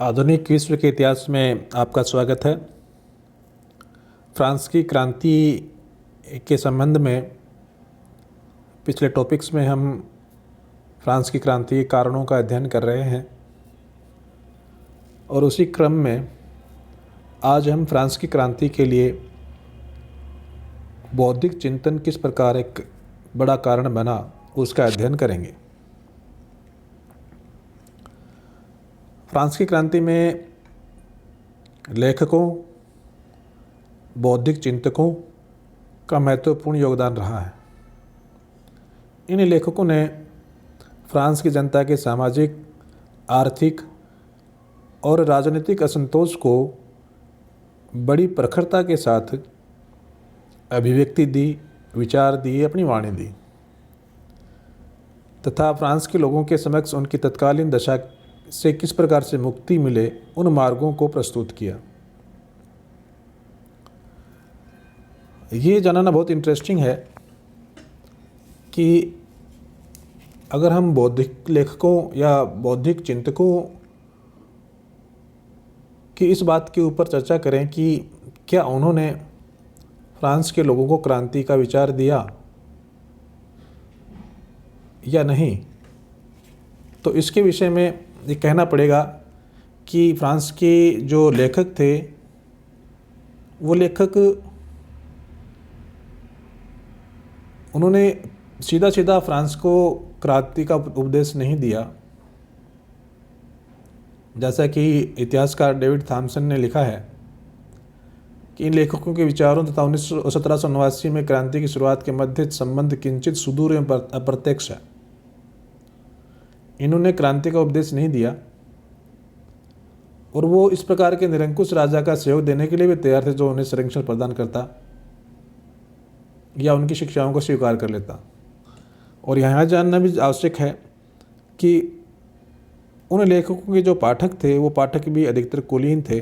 आधुनिक विश्व के इतिहास में आपका स्वागत है। फ्रांस की क्रांति के संबंध में पिछले टॉपिक्स में हम फ्रांस की क्रांति के कारणों का अध्ययन कर रहे हैं और उसी क्रम में आज हम फ्रांस की क्रांति के लिए बौद्धिक चिंतन किस प्रकार एक बड़ा कारण बना उसका अध्ययन करेंगे। फ्रांस की क्रांति में लेखकों, बौद्धिक चिंतकों का महत्वपूर्ण योगदान रहा है। इन लेखकों ने फ्रांस की जनता के सामाजिक, आर्थिक और राजनीतिक असंतोष को बड़ी प्रखरता के साथ अभिव्यक्ति दी, विचार दिए, अपनी वाणी दी तथा फ्रांस के लोगों के समक्ष उनकी तत्कालीन दशा से किस प्रकार से मुक्ति मिले उन मार्गों को प्रस्तुत किया। ये जानना बहुत इंटरेस्टिंग है कि अगर हम बौद्धिक लेखकों या बौद्धिक चिंतकों की इस बात के ऊपर चर्चा करें कि क्या उन्होंने फ्रांस के लोगों को क्रांति का विचार दिया या नहीं, तो इसके विषय में ये कहना पड़ेगा कि फ्रांस के जो लेखक थे वो लेखक उन्होंने सीधा सीधा फ्रांस को क्रांति का उपदेश नहीं दिया। जैसा कि इतिहासकार डेविड थॉमसन ने लिखा है कि इन लेखकों के विचारों तथा 1789 में क्रांति की शुरुआत के मध्य संबंध किंचित सुदूर एवं अप्रत्यक्ष है। इन्होंने क्रांति का उपदेश नहीं दिया और वो इस प्रकार के निरंकुश राजा का सहयोग देने के लिए भी तैयार थे जो उन्हें संरक्षण प्रदान करता या उनकी शिक्षाओं को स्वीकार कर लेता। और यहाँ जानना भी आवश्यक है कि उन लेखकों के जो पाठक थे वो पाठक भी अधिकतर कुलीन थे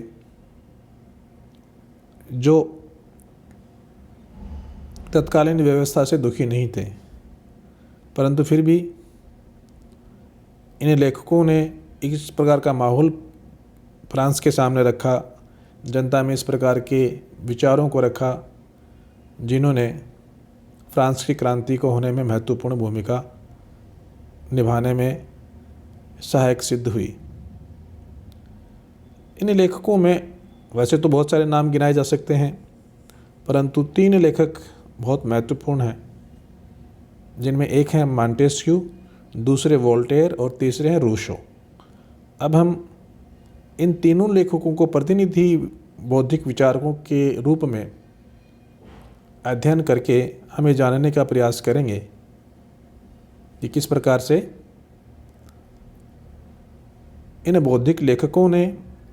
जो तत्कालीन व्यवस्था से दुखी नहीं थे, परंतु फिर भी इन लेखकों ने इस प्रकार का माहौल फ्रांस के सामने रखा, जनता में इस प्रकार के विचारों को रखा जिन्होंने फ्रांस की क्रांति को होने में महत्वपूर्ण भूमिका निभाने में सहायक सिद्ध हुई। इन लेखकों में वैसे तो बहुत सारे नाम गिनाए जा सकते हैं, परंतु 3 लेखक बहुत महत्वपूर्ण हैं, जिनमें एक है मॉन्टेस्क्यू, दूसरे वोल्टेयर और तीसरे हैं रूसो। अब हम इन तीनों लेखकों को प्रतिनिधि बौद्धिक विचारकों के रूप में अध्ययन करके हमें जानने का प्रयास करेंगे कि किस प्रकार से इन बौद्धिक लेखकों ने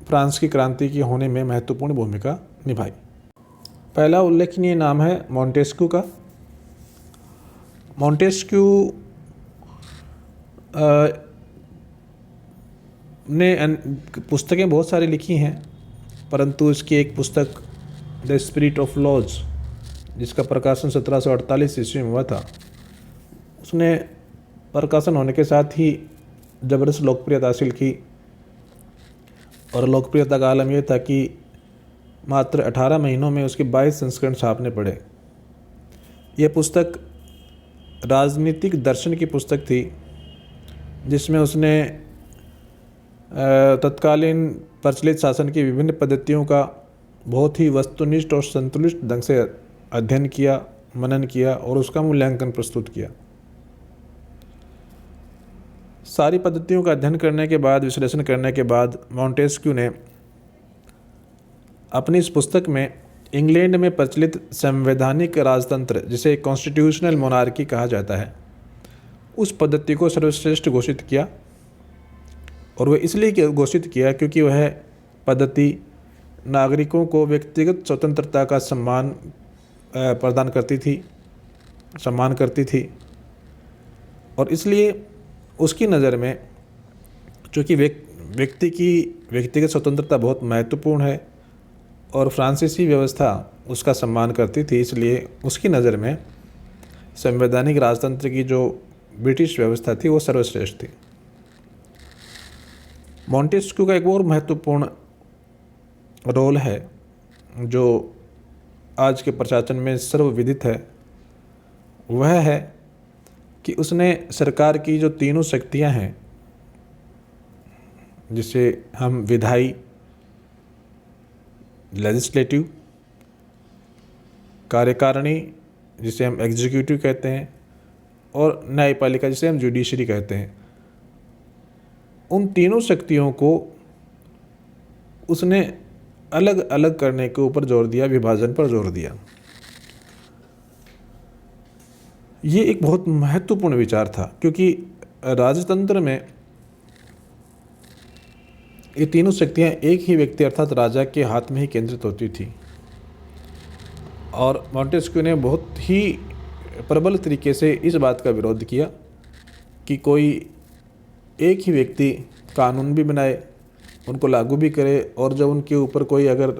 फ्रांस की क्रांति की होने में महत्वपूर्ण भूमिका निभाई। पहला उल्लेखनीय नाम है मॉन्टेस्क्यू का। मॉन्टेस्क्यू ने पुस्तकें बहुत सारी लिखी हैं, परंतु इसकी एक पुस्तक द स्पिरिट ऑफ लॉज, जिसका प्रकाशन 1748 ईस्वी में हुआ था, उसने प्रकाशन होने के साथ ही ज़बरदस्त लोकप्रियता हासिल की। और लोकप्रियता का आलम यह था कि मात्र 18 महीनों में उसके 22 संस्करण छापने पड़े। यह पुस्तक राजनीतिक दर्शन की पुस्तक थी, जिसमें उसने तत्कालीन प्रचलित शासन की विभिन्न पद्धतियों का बहुत ही वस्तुनिष्ठ और संतुलित ढंग से अध्ययन किया, मनन किया और उसका मूल्यांकन प्रस्तुत किया। सारी पद्धतियों का अध्ययन करने के बाद, विश्लेषण करने के बाद मॉन्टेस्क्यू ने अपनी इस पुस्तक में इंग्लैंड में प्रचलित संवैधानिक राजतंत्र, जिसे कॉन्स्टिट्यूशनल मोनार्की कहा जाता है, उस पद्धति को सर्वश्रेष्ठ घोषित किया। और वह इसलिए घोषित किया क्योंकि वह पद्धति नागरिकों को व्यक्तिगत स्वतंत्रता का सम्मान प्रदान करती थी, सम्मान करती थी। और इसलिए उसकी नज़र में चूँकि व्यक्ति की व्यक्तिगत स्वतंत्रता बहुत महत्वपूर्ण है और फ्रांसीसी व्यवस्था उसका सम्मान करती थी, इसलिए उसकी नज़र में संवैधानिक राजतंत्र की जो ब्रिटिश व्यवस्था थी वो सर्वश्रेष्ठ थी। मॉन्टेस्क्यू का एक और महत्वपूर्ण रोल है जो आज के प्रशासन में सर्वविदित है, वह है कि उसने सरकार की जो तीनों शक्तियां हैं, जिसे हम विधायी, लेजिस्लेटिव, कार्यकारिणी जिसे हम एग्जीक्यूटिव कहते हैं, और न्यायपालिका जिसे हम जुडिशरी कहते हैं, उन तीनों शक्तियों को उसने अलग अलग करने के ऊपर जोर दिया, विभाजन पर जोर दिया। ये एक बहुत महत्वपूर्ण विचार था, क्योंकि राजतंत्र में ये तीनों शक्तियाँ एक ही व्यक्ति अर्थात राजा के हाथ में ही केंद्रित होती थी। और मॉन्टेस्क्यू ने बहुत ही प्रबल तरीके से इस बात का विरोध किया कि कोई एक ही व्यक्ति कानून भी बनाए, उनको लागू भी करे, और जब उनके ऊपर कोई अगर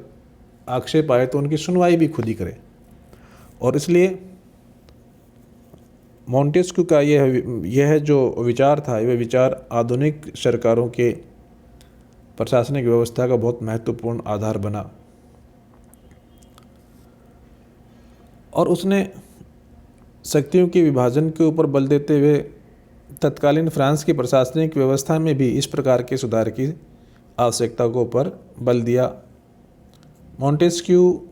आक्षेप आए तो उनकी सुनवाई भी खुद ही करे। और इसलिए मॉन्टेस्क्यू का यह जो विचार था, वह विचार आधुनिक सरकारों के प्रशासनिक व्यवस्था का बहुत महत्वपूर्ण आधार बना। और उसने शक्तियों के विभाजन के ऊपर बल देते हुए तत्कालीन फ्रांस की प्रशासनिक व्यवस्था में भी इस प्रकार के सुधार की आवश्यकता को ऊपर बल दिया। मॉन्टेस्क्यू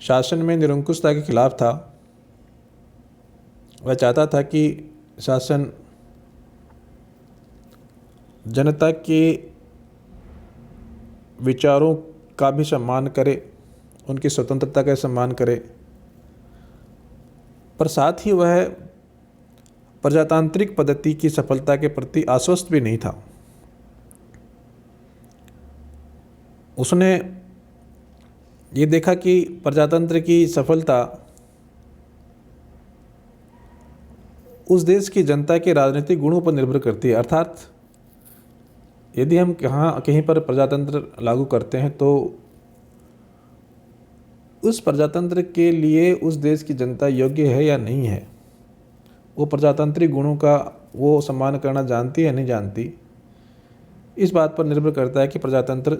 शासन में निरंकुशता के खिलाफ था। वह चाहता था कि शासन जनता के विचारों का भी सम्मान करे, उनकी स्वतंत्रता का सम्मान करे, पर साथ ही वह प्रजातांत्रिक पद्धति की सफलता के प्रति आश्वस्त भी नहीं था। उसने ये देखा कि प्रजातंत्र की सफलता उस देश की जनता के राजनीतिक गुणों पर निर्भर करती है। अर्थात यदि हम कहीं पर प्रजातंत्र लागू करते हैं तो उस प्रजातंत्र के लिए उस देश की जनता योग्य है या नहीं है, वो प्रजातांत्रिक गुणों का वो सम्मान करना जानती है या नहीं जानती, इस बात पर निर्भर करता है कि प्रजातंत्र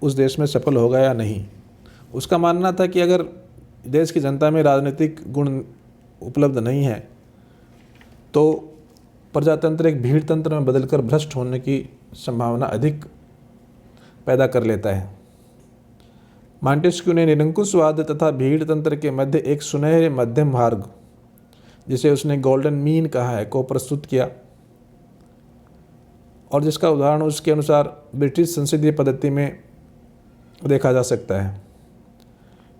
उस देश में सफल होगा या नहीं। उसका मानना था कि अगर देश की जनता में राजनीतिक गुण उपलब्ध नहीं है तो प्रजातंत्र एक भीड़ तंत्र में बदलकर भ्रष्ट होने की संभावना अधिक पैदा कर लेता है। मॉन्टेस्क्यू ने निरंकुशवाद तथा भीड़ तंत्र के मध्य एक सुनहरे मध्यम मार्ग, जिसे उसने गोल्डन मीन कहा है, को प्रस्तुत किया, और जिसका उदाहरण उसके अनुसार ब्रिटिश संसदीय पद्धति में देखा जा सकता है।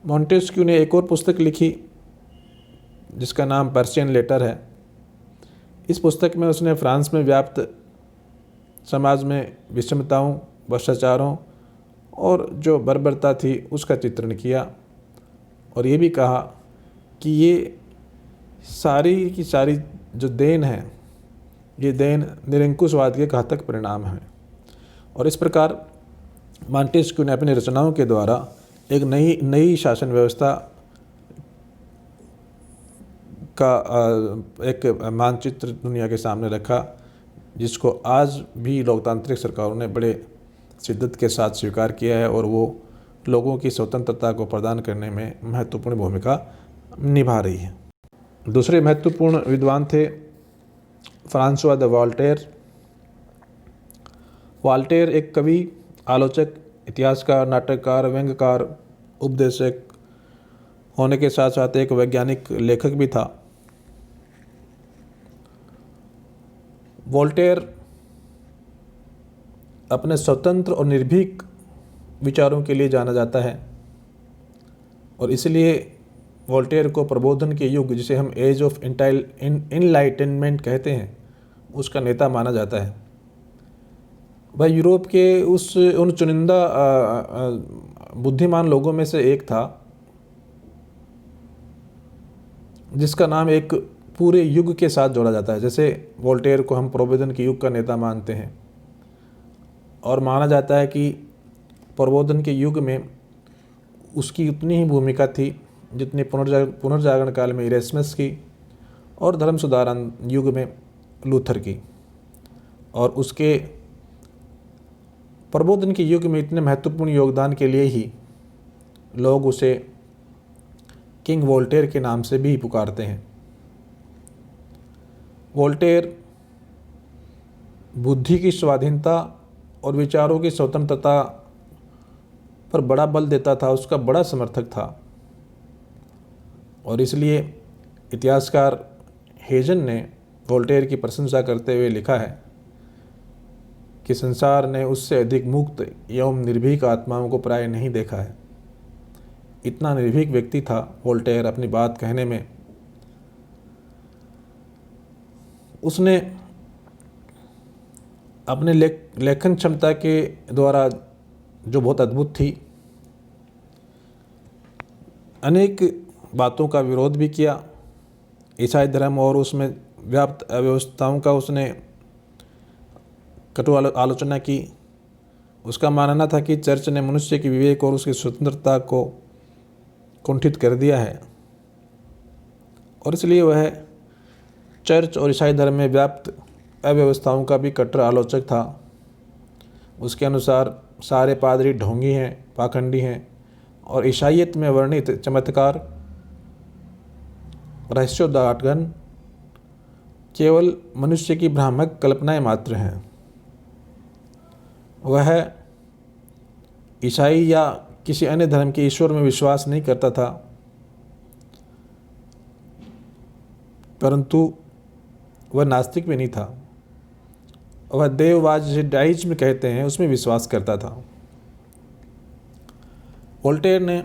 मॉन्टेस्क्यू ने एक और पुस्तक लिखी जिसका नाम पर्शियन लेटर है। इस पुस्तक में उसने फ्रांस में व्याप्त समाज में विषमताओं, भ्रष्टाचारों और जो बर्बरता थी उसका चित्रण किया, और ये भी कहा कि ये सारी की सारी जो देन है, ये देन निरंकुशवाद के घातक परिणाम हैं। और इस प्रकार मॉन्टेस्क्यू ने अपनी रचनाओं के द्वारा एक नई शासन व्यवस्था का एक मानचित्र दुनिया के सामने रखा, जिसको आज भी लोकतांत्रिक सरकारों ने बड़े शिद्दत के साथ स्वीकार किया है, और वो लोगों की स्वतंत्रता को प्रदान करने में महत्वपूर्ण भूमिका निभा रही है। दूसरे महत्वपूर्ण विद्वान थे फ्रांसवा द वॉल्टेयर। वॉल्टेयर एक कवि, आलोचक, इतिहासकार, नाटककार, व्यंग्यकार, उपदेशक होने के साथ साथ एक वैज्ञानिक लेखक भी था। वॉल्टेयर अपने स्वतंत्र और निर्भीक विचारों के लिए जाना जाता है, और इसलिए वॉल्टेयर को प्रबोधन के युग, जिसे हम एज ऑफ इनलाइटनमेंट कहते हैं, उसका नेता माना जाता है। वह यूरोप के उन चुनिंदा बुद्धिमान लोगों में से एक था जिसका नाम एक पूरे युग के साथ जोड़ा जाता है। जैसे वॉल्टेयर को हम प्रबोधन के युग का नेता मानते हैं, और माना जाता है कि प्रबोधन के युग में उसकी उतनी ही भूमिका थी जितनी पुनर्जागरण काल में इरेस्मस की, और धर्म सुधारण युग में लूथर की। और उसके प्रबोधन के युग में इतने महत्वपूर्ण योगदान के लिए ही लोग उसे किंग वोल्टेयर के नाम से भी पुकारते हैं। वोल्टेयर बुद्धि की स्वाधीनता और विचारों की स्वतंत्रता पर बड़ा बल देता था, उसका बड़ा समर्थक था। और इसलिए इतिहासकार हेजन ने वोल्टेयर की प्रशंसा करते हुए लिखा है कि संसार ने उससे अधिक मुक्त एवं निर्भीक आत्माओं को प्राय नहीं देखा है। इतना निर्भीक व्यक्ति था वोल्टेयर अपनी बात कहने में। उसने अपने लेखन क्षमता के द्वारा, जो बहुत अद्भुत थी, अनेक बातों का विरोध भी किया। ईसाई धर्म और उसमें व्याप्त अव्यवस्थाओं का उसने कटु आलोचना की। उसका मानना था कि चर्च ने मनुष्य की विवेक और उसकी स्वतंत्रता को कुंठित कर दिया है, और इसलिए वह चर्च और ईसाई धर्म में व्याप्त अव्यवस्थाओं का भी कट्टर आलोचक था। उसके अनुसार सारे पादरी ढोंगी हैं, पाखंडी हैं, और ईसाईयत में वर्णित चमत्कार, रहस्योद्घाटन केवल मनुष्य की भ्रामक कल्पनाएं मात्र हैं। वह ईसाई या किसी अन्य धर्म के ईश्वर में विश्वास नहीं करता था, परंतु वह नास्तिक भी नहीं था। वह देववाद, जिसे डाइज्म कहते हैं, उसमें विश्वास करता था। वोल्टेयर ने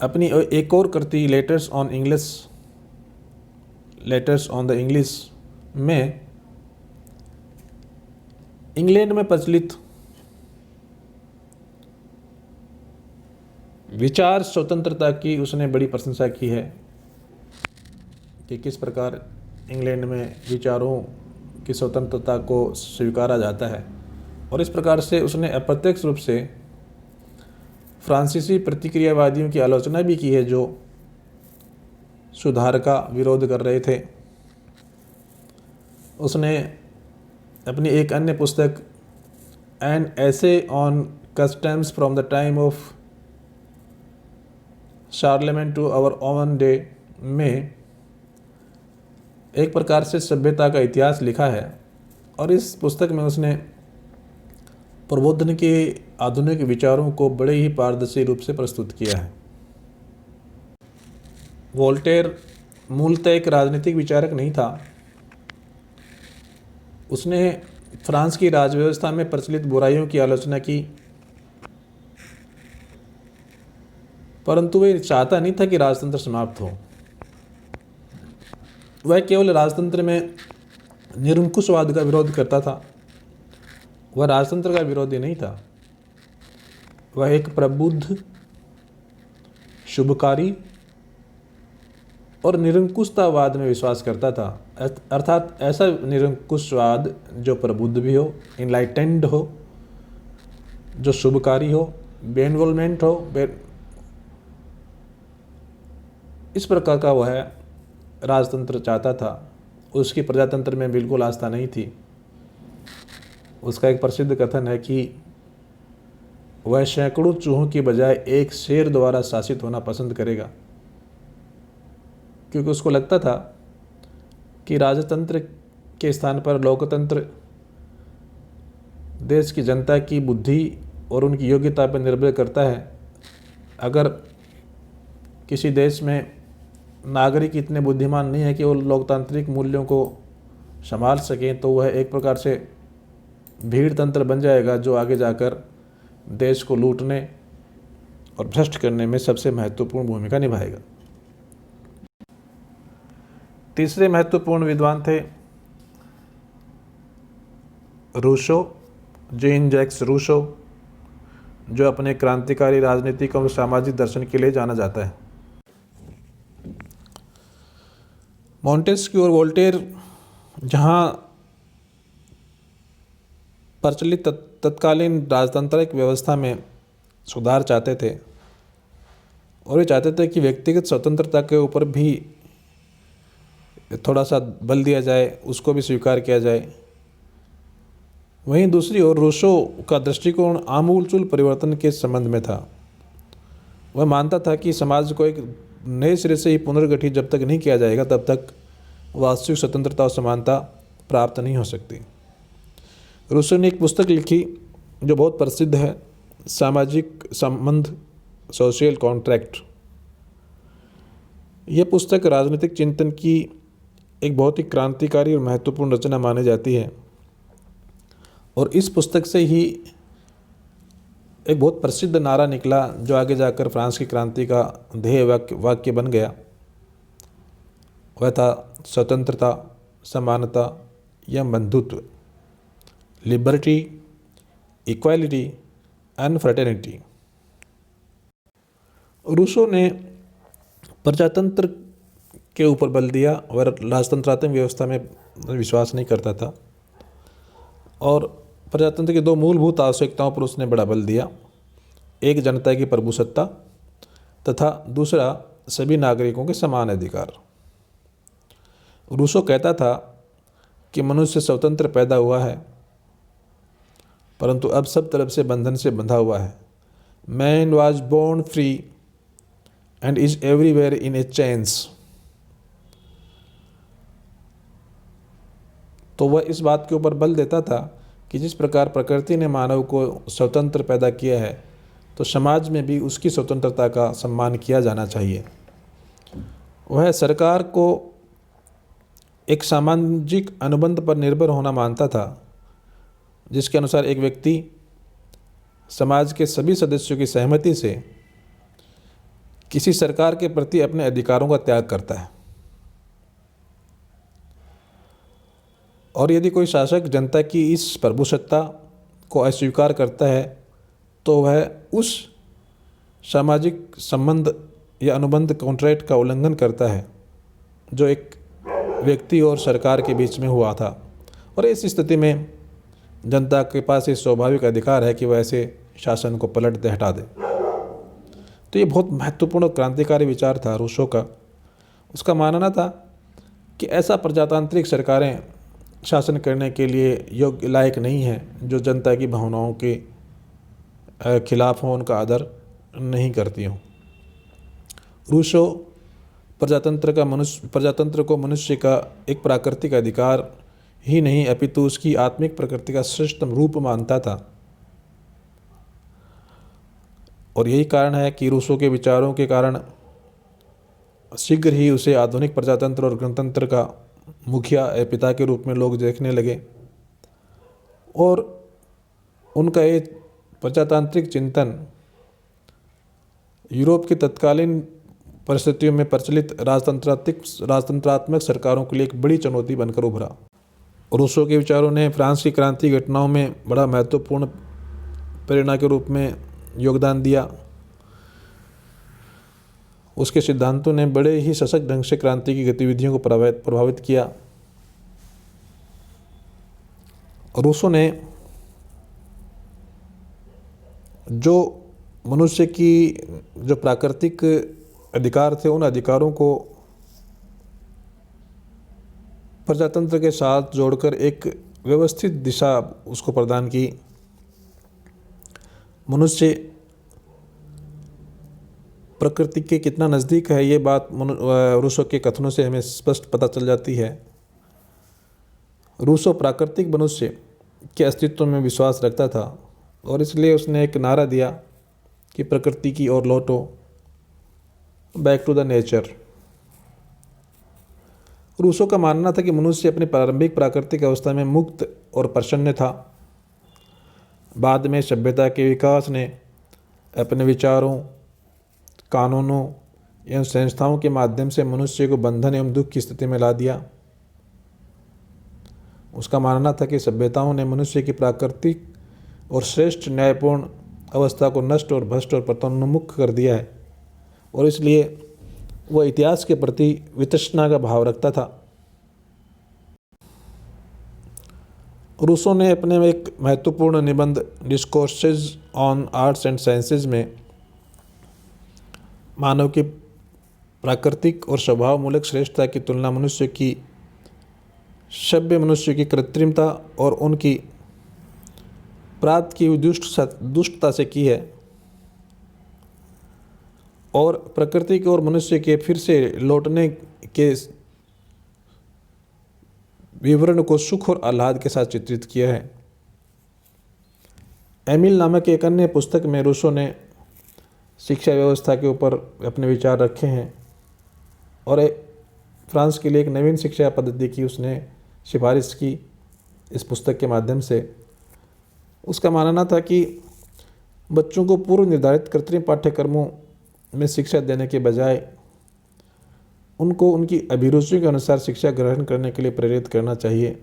अपनी एक और कृति लेटर्स ऑन द इंग्लिश में इंग्लैंड में प्रचलित विचार स्वतंत्रता की उसने बड़ी प्रशंसा की है कि किस प्रकार इंग्लैंड में विचारों की स्वतंत्रता को स्वीकारा जाता है। और इस प्रकार से उसने अप्रत्यक्ष रूप से फ्रांसीसी प्रतिक्रियावादियों की आलोचना भी की है, जो सुधार का विरोध कर रहे थे। उसने अपनी एक अन्य पुस्तक an essay on customs from the time of Charlemagne to our own day में एक प्रकार से सभ्यता का इतिहास लिखा है। और इस पुस्तक में उसने प्रबोधन के आधुनिक विचारों को बड़े ही पारदर्शी रूप से प्रस्तुत किया है। वोल्टेयर मूलतः एक राजनीतिक विचारक नहीं था। उसने फ्रांस की राजव्यवस्था में प्रचलित बुराइयों की आलोचना की, परंतु वह चाहता नहीं था कि राजतंत्र समाप्त हो। वह केवल राजतंत्र में निरंकुशवाद का विरोध करता था। वह राजतंत्र का विरोधी नहीं था। वह एक प्रबुद्ध, शुभकारी और निरंकुशतावाद में विश्वास करता था, अर्थात ऐसा निरंकुशवाद जो प्रबुद्ध भी हो, इनलाइटेंड हो, जो शुभकारी हो, बेनवोलमेंट हो, इस प्रकार का वह राजतंत्र चाहता था। उसकी प्रजातंत्र में बिल्कुल आस्था नहीं थी। उसका एक प्रसिद्ध कथन है कि वह सैकड़ों चूहों की बजाय एक शेर द्वारा शासित होना पसंद करेगा, क्योंकि उसको लगता था कि राजतंत्र के स्थान पर लोकतंत्र देश की जनता की बुद्धि और उनकी योग्यता पर निर्भर करता है। अगर किसी देश में नागरिक इतने बुद्धिमान नहीं है कि वो लोकतांत्रिक मूल्यों को संभाल सकें, तो वह एक प्रकार से भीड़ तंत्र बन जाएगा, जो आगे जाकर देश को लूटने और भ्रष्ट करने में सबसे महत्वपूर्ण भूमिका निभाएगा। तीसरे महत्वपूर्ण विद्वान थे रूसो, जीन जैक्स रूसो, जो अपने क्रांतिकारी राजनीतिक और सामाजिक दर्शन के लिए जाना जाता है। मॉन्टेस्क्यू और वोल्टेयर जहाँ प्रचलित तत्कालीन राजतांत्रिक व्यवस्था में सुधार चाहते थे, और वे चाहते थे कि व्यक्तिगत स्वतंत्रता के ऊपर भी थोड़ा सा बल दिया जाए, उसको भी स्वीकार किया जाए, वहीं दूसरी ओर रूसो का दृष्टिकोण आमूलचूल परिवर्तन के संबंध में था। वह मानता था कि समाज को एक नए सिरे से ही पुनर्गठित जब तक नहीं किया जाएगा तब तक वास्तविक स्वतंत्रता और समानता प्राप्त नहीं हो सकती। रूसो ने एक पुस्तक लिखी जो बहुत प्रसिद्ध है, सामाजिक संबंध, सोशल कॉन्ट्रैक्ट। यह पुस्तक राजनीतिक चिंतन की एक बहुत ही क्रांतिकारी और महत्वपूर्ण रचना मानी जाती है और इस पुस्तक से ही एक बहुत प्रसिद्ध नारा निकला जो आगे जाकर फ्रांस की क्रांति का ध्येय वाक्य बन गया। वह था स्वतंत्रता, समानता या बंधुत्व, liberty, equality and fraternity. Rousseau ने प्रजातंत्र के ऊपर बल दिया। वह राजतंत्रात्मक व्यवस्था में विश्वास नहीं करता था और प्रजातंत्र की दो मूलभूत आवश्यकताओं पर उसने बड़ा बल दिया, एक जनता की प्रभुसत्ता तथा दूसरा सभी नागरिकों के समान अधिकार। रूसो कहता था कि मनुष्य स्वतंत्र पैदा हुआ है परंतु अब सब तरफ से बंधन से बंधा हुआ है। Man was born free and is everywhere in a chains. तो वह इस बात के ऊपर बल देता था कि जिस प्रकार प्रकृति ने मानव को स्वतंत्र पैदा किया है तो समाज में भी उसकी स्वतंत्रता का सम्मान किया जाना चाहिए। वह सरकार को एक सामाजिक अनुबंध पर निर्भर होना मानता था जिसके अनुसार एक व्यक्ति समाज के सभी सदस्यों की सहमति से किसी सरकार के प्रति अपने अधिकारों का त्याग करता है और यदि कोई शासक जनता की इस प्रभुसत्ता को अस्वीकार करता है तो वह उस सामाजिक संबंध या अनुबंध कॉन्ट्रैक्ट का उल्लंघन करता है जो एक व्यक्ति और सरकार के बीच में हुआ था और इस स्थिति में जनता के पास ये स्वाभाविक अधिकार है कि वह ऐसे शासन को पलट दे, हटा दे। तो ये बहुत महत्वपूर्ण और क्रांतिकारी विचार था रूसो का। उसका मानना था कि ऐसा प्रजातांत्रिक सरकारें शासन करने के लिए योग्य लायक नहीं हैं जो जनता की भावनाओं के खिलाफ हों, उनका आदर नहीं करती हों। रूसो प्रजातंत्र को मनुष्य का एक प्राकृतिक अधिकार ही नहीं अपितु उसकी आत्मिक प्रकृति का श्रेष्ठतम रूप मानता था और यही कारण है कि रूसो के विचारों के कारण शीघ्र ही उसे आधुनिक प्रजातंत्र और गणतंत्र का मुखिया या पिता के रूप में लोग देखने लगे और उनका ये प्रजातांत्रिक चिंतन यूरोप की तत्कालीन परिस्थितियों में प्रचलित राजतंत्रात्मक सरकारों के लिए एक बड़ी चुनौती बनकर उभरा। रूसो के विचारों ने फ्रांस की क्रांति घटनाओं में बड़ा महत्वपूर्ण प्रेरणा के रूप में योगदान दिया। उसके सिद्धांतों ने बड़े ही सशक्त ढंग से क्रांति की गतिविधियों को प्रभावित किया। रूसो ने जो मनुष्य की जो प्राकृतिक अधिकार थे उन अधिकारों को प्रजातंत्र के साथ जोड़कर एक व्यवस्थित दिशा उसको प्रदान की। मनुष्य प्रकृति के कितना नज़दीक है ये बात रूसो के कथनों से हमें स्पष्ट पता चल जाती है। रूसो प्राकृतिक मनुष्य के अस्तित्व में विश्वास रखता था और इसलिए उसने एक नारा दिया कि प्रकृति की ओर लौटो, back to the nature. Rousseau का मानना था कि मनुष्य अपनी प्रारंभिक प्राकृतिक अवस्था में मुक्त और प्रसन्न था। बाद में सभ्यता के विकास ने अपने विचारों, कानूनों एवं संस्थाओं के माध्यम से मनुष्य को बंधन एवं दुख की स्थिति में ला दिया। उसका मानना था कि सभ्यताओं ने मनुष्य की प्राकृतिक और श्रेष्ठ न्यायपूर्ण अवस्था को नष्ट और भ्रष्ट और पतनोन्मुख कर दिया है और इसलिए वह इतिहास के प्रति वितृष्णा का भाव रखता था। रूसो ने अपने में एक महत्वपूर्ण निबंध discourses on arts and sciences में मानव की प्राकृतिक और स्वभावमूलक श्रेष्ठता की तुलना मनुष्य की सभ्य मनुष्य की कृत्रिमता और उनकी प्राप्त की हुई दुष्टता से की है और प्रकृति के और मनुष्य के फिर से लौटने के विवरण को सुख और आह्लाद के साथ चित्रित किया है। एमिल नामक एक अन्य पुस्तक में रूसो ने शिक्षा व्यवस्था के ऊपर अपने विचार रखे हैं और फ्रांस के लिए एक नवीन शिक्षा पद्धति की उसने सिफारिश की इस पुस्तक के माध्यम से। उसका मानना था कि बच्चों को पूर्व निर्धारित कृत्रिम पाठ्यक्रमों में शिक्षा देने के बजाय उनको उनकी अभिरुचि के अनुसार शिक्षा ग्रहण करने के लिए प्रेरित करना चाहिए।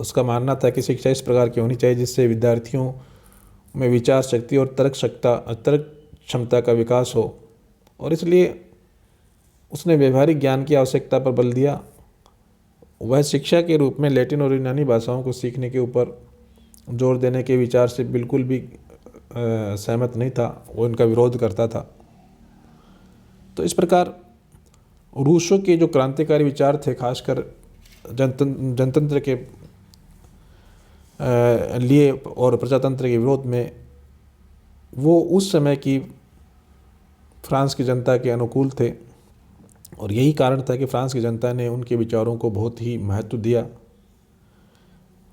उसका मानना था कि शिक्षा इस प्रकार की होनी चाहिए जिससे विद्यार्थियों में विचार शक्ति और तर्क क्षमता का विकास हो, और इसलिए उसने व्यवहारिक ज्ञान की आवश्यकता पर बल दिया। वह शिक्षा के रूप में लैटिन और यूनानी भाषाओं को सीखने के ऊपर जोर देने के विचार से बिल्कुल भी सहमत नहीं था, वो इनका विरोध करता था। तो इस प्रकार रूसो के जो क्रांतिकारी विचार थे, खासकर जनतंत्र के लिए और प्रजातंत्र के विरोध में, वो उस समय की फ्रांस की जनता के अनुकूल थे और यही कारण था कि फ्रांस की जनता ने उनके विचारों को बहुत ही महत्व दिया।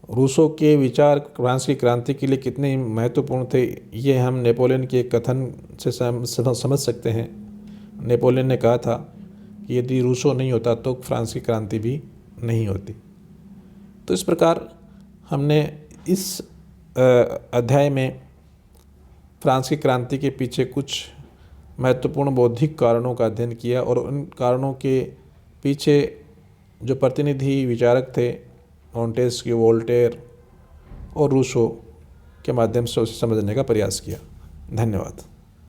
रूसो के विचार फ्रांस की क्रांति के लिए कितने महत्वपूर्ण थे ये हम नेपोलियन के कथन से समझ सकते हैं। नेपोलियन ने कहा था कि यदि रूसो नहीं होता तो फ्रांस की क्रांति भी नहीं होती। तो इस प्रकार हमने इस अध्याय में फ्रांस की क्रांति के पीछे कुछ महत्वपूर्ण बौद्धिक कारणों का अध्ययन किया और उन कारणों के पीछे जो प्रतिनिधि विचारक थे मॉन्टेस्क्यू, वोल्टेयर और रूसो के माध्यम से उसे समझने का प्रयास किया। धन्यवाद।